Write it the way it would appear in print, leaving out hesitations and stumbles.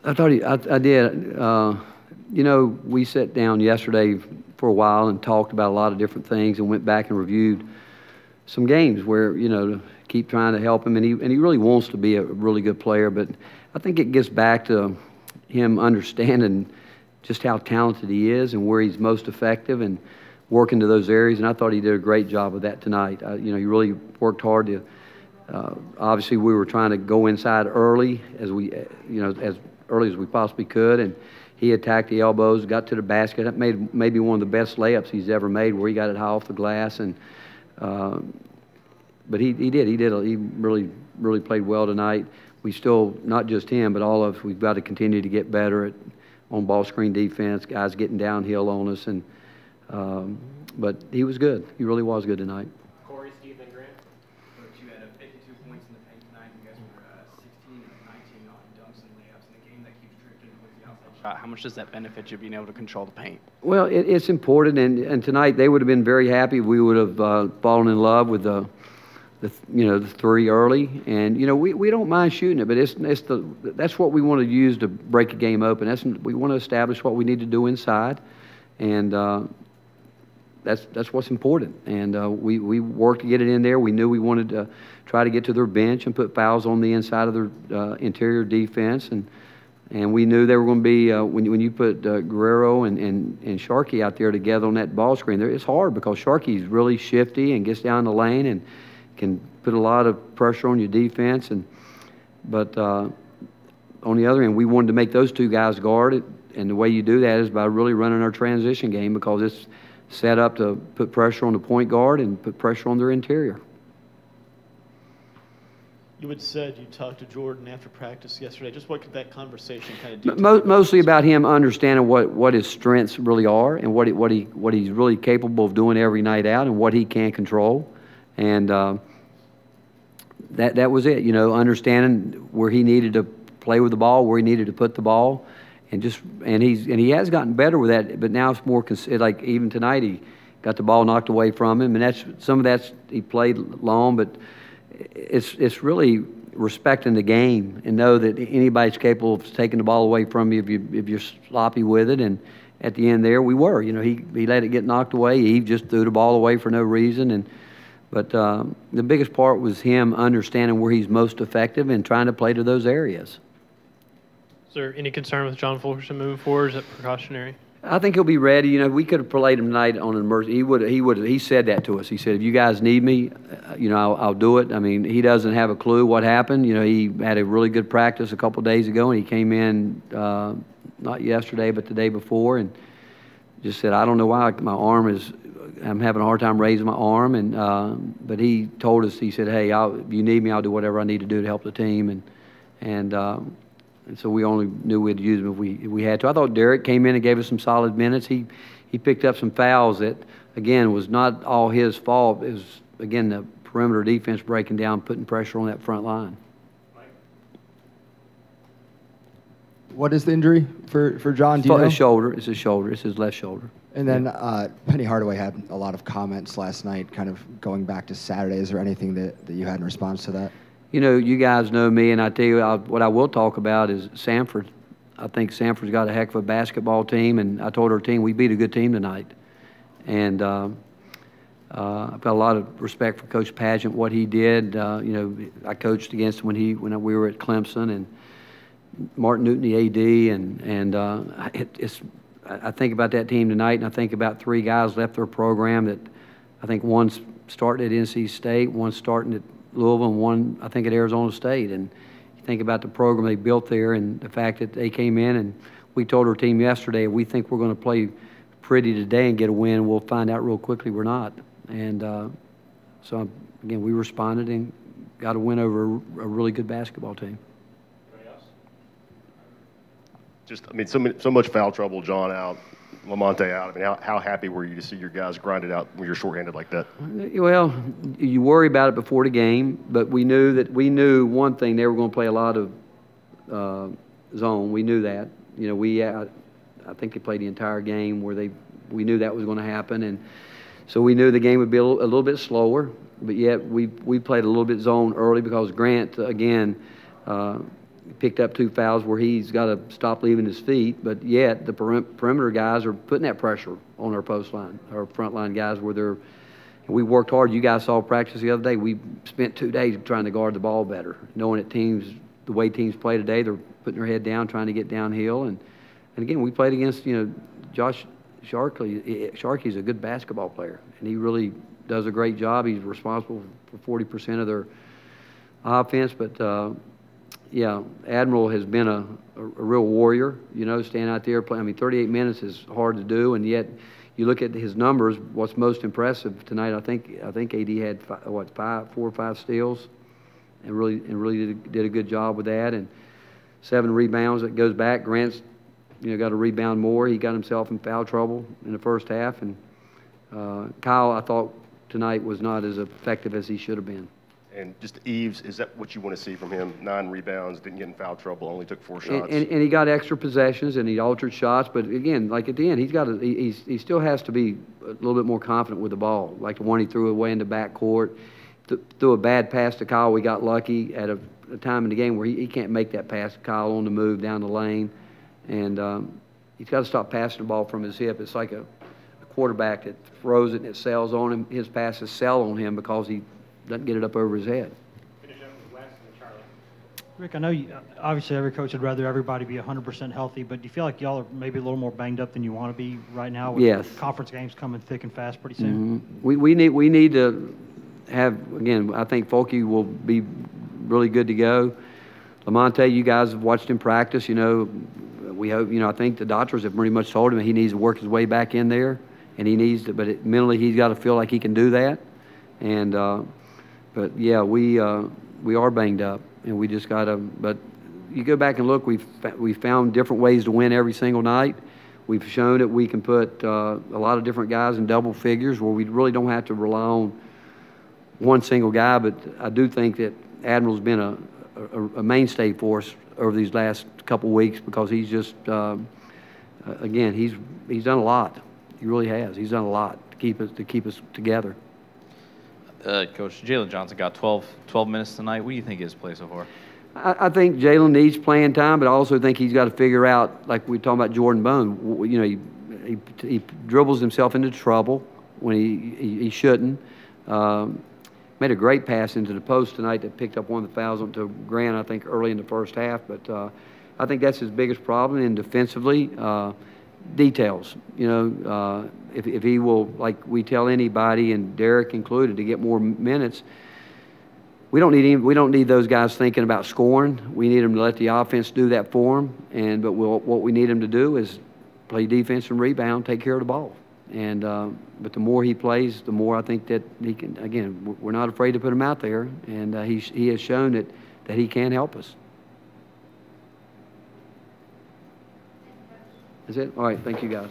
I thought I did. You know, we sat down yesterday for a while and talked about a lot of different things and went back and reviewed some games where, you know, keep trying to help him. And he really wants to be a really good player. But I think it gets back to him understanding just how talented he is and where he's most effective and working to those areas. And I thought he did a great job of that tonight. You know, he really worked hard to obviously we were trying to go inside early as early as we possibly could, and he attacked the elbows, got to the basket. That made maybe one of the best layups he's ever made, where he got it high off the glass. And but he really played well tonight. We still, not just him, but all of us, we've got to continue to get better at on ball screen defense. Guys getting downhill on us, and but he was good. He really was good tonight. Corey, Steve, and Grant. Coach, you had 52 points in the paint tonight. You guys were 16 and 19 on dunks and layups in a game that keeps drifting with the outside shot. How much does that benefit you being able to control the paint? Well, it's important, and tonight they would have been very happy if we would have fallen in love with the three early. And we don't mind shooting it, but that's what we want to use to break a game open. We want to establish what we need to do inside, and that's what's important. And we worked to get it in there. We knew we wanted to try to get to their bench and put fouls on the inside of their interior defense, and we knew they were going to be when you put Guerrero and Sharkey out there together on that ball screen. It's hard because Sharkey's really shifty and gets down the lane and can put a lot of pressure on your defense. But on the other end, we wanted to make those two guys guard it, and the way you do that is by really running our transition game, because it's set up to put pressure on the point guard and put pressure on their interior. You had said you talked to Jordan after practice yesterday. Just what could that conversation kind of do? Mostly about him understanding what his strengths really are and what he's really capable of doing every night out and what he can control. And that was it, understanding where he needed to play with the ball, where he needed to put the ball, and he has gotten better with that. But now it's more like even tonight he got the ball knocked away from him, and some of that's he played long, but it's really respecting the game and know that anybody's capable of taking the ball away from you if you're sloppy with it. And at the end there, we were. He let it get knocked away. He just threw the ball away for no reason. But the biggest part was him understanding where he's most effective and trying to play to those areas. Is there any concern with John Fulkerson moving forward? Is that precautionary? I think he'll be ready. We could have played him tonight on an emergency. He said that to us. He said, if you guys need me, I'll do it. I mean, he doesn't have a clue what happened. He had a really good practice a couple days ago, and he came in not yesterday but the day before and just said, I don't know why I'm having a hard time raising my arm. But he told us, he said, hey, if you need me, I'll do whatever I need to do to help the team. And so we only knew we'd use him if we had to. I thought Derek came in and gave us some solid minutes. He picked up some fouls that, again, was not all his fault. It was, again, the perimeter defense breaking down, putting pressure on that front line. What is the injury for John? Do you know? His shoulder. It's his shoulder. It's his left shoulder. And then Penny Hardaway had a lot of comments last night, kind of going back to Saturday. Is there anything that you had in response to that? You guys know me, and I tell you what I will talk about is Samford. I think Samford's got a heck of a basketball team, and I told our team we beat a good team tonight. And I've got a lot of respect for Coach Pageant, what he did. I coached against him when we were at Clemson, and Martin Newton, the AD, I think about that team tonight, and I think about three guys left their program that I think one's starting at NC State, one's starting at Louisville, and one, I think, at Arizona State. And you think about the program they built there and the fact that they came in, and we told our team yesterday, if we think we're going to play pretty today and get a win, we'll find out real quickly we're not. And so, again, we responded and got a win over a really good basketball team. So much foul trouble, John out, Lamonte out. I mean, how happy were you to see your guys grind it out when you're shorthanded like that? Well, you worry about it before the game, but we knew one thing, they were going to play a lot of zone. We knew that. I think they played the entire game where we knew that was going to happen, and so we knew the game would be a little bit slower. But yet we played a little bit zone early because Grant, again, Picked up 2 fouls where he's got to stop leaving his feet, but yet the perimeter guys are putting that pressure on our post line, our front line guys, where they're. We worked hard. You guys saw practice the other day. We spent 2 days trying to guard the ball better, knowing that teams, the way teams play today, they're putting their head down, trying to get downhill. And again, we played against, Josh Sharkey. Sharkey's a good basketball player, and he really does a great job. He's responsible for 40% of their offense. But, yeah, Admiral has been a real warrior, staying out there playing. 38 minutes is hard to do, and yet – you look at his numbers. What's most impressive tonight? I think AD had 4 or 5 steals, and really did a good job with that. And 7 rebounds. It goes back. Grant's got a rebound more. He got himself in foul trouble in the first half. And Kyle, I thought tonight was not as effective as he should have been. And just Eves, is that what you want to see from him? 9 rebounds, didn't get in foul trouble, only took 4 shots. And he got extra possessions and he altered shots, but again, like at the end, he still has to be a little bit more confident with the ball. Like the one he threw away in the backcourt, threw a bad pass to Kyle. We got lucky at a time in the game where he can't make that pass to Kyle on the move down the lane, and he's got to stop passing the ball from his hip. It's like a quarterback that throws it and it sails on him. His passes sell on him because he doesn't get it up over his head. Rick, I know obviously every coach would rather everybody be 100% healthy, but do you feel like y'all are maybe a little more banged up than you want to be right now with Yes. conference games coming thick and fast pretty soon? Mm-hmm. We need to have, again, I think Folky will be really good to go. Lamonte, you guys have watched him practice, we hope, I think the doctors have pretty much told him he needs to work his way back in there, and he needs to, but mentally he's got to feel like he can do that. And, but yeah, we are banged up, and we just got to. But you go back and look, we found different ways to win every single night. We've shown that we can put a lot of different guys in double figures, where we really don't have to rely on one single guy. But I do think that Admiral's been a mainstay for us over these last couple weeks, because he's just again he's done a lot. He really has. He's done a lot to keep us together. Coach, Jalen Johnson got 12 minutes tonight. What do you think of his play so far? I think Jalen needs playing time, but I also think he's got to figure out, like we were talking about Jordan Bone, he dribbles himself into trouble when he shouldn't. Made a great pass into the post tonight that picked up one of the fouls onto Grant, I think, early in the first half. But I think that's his biggest problem. And defensively, details. If he will, like we tell anybody, and Derek included, to get more minutes, we don't need those guys thinking about scoring. We need them to let the offense do that for them. But what we need them to do is play defense and rebound, take care of the ball. And but the more he plays, the more I think that he can. Again, we're not afraid to put him out there, and he has shown that he can help us. Is it? All right. Thank you, guys.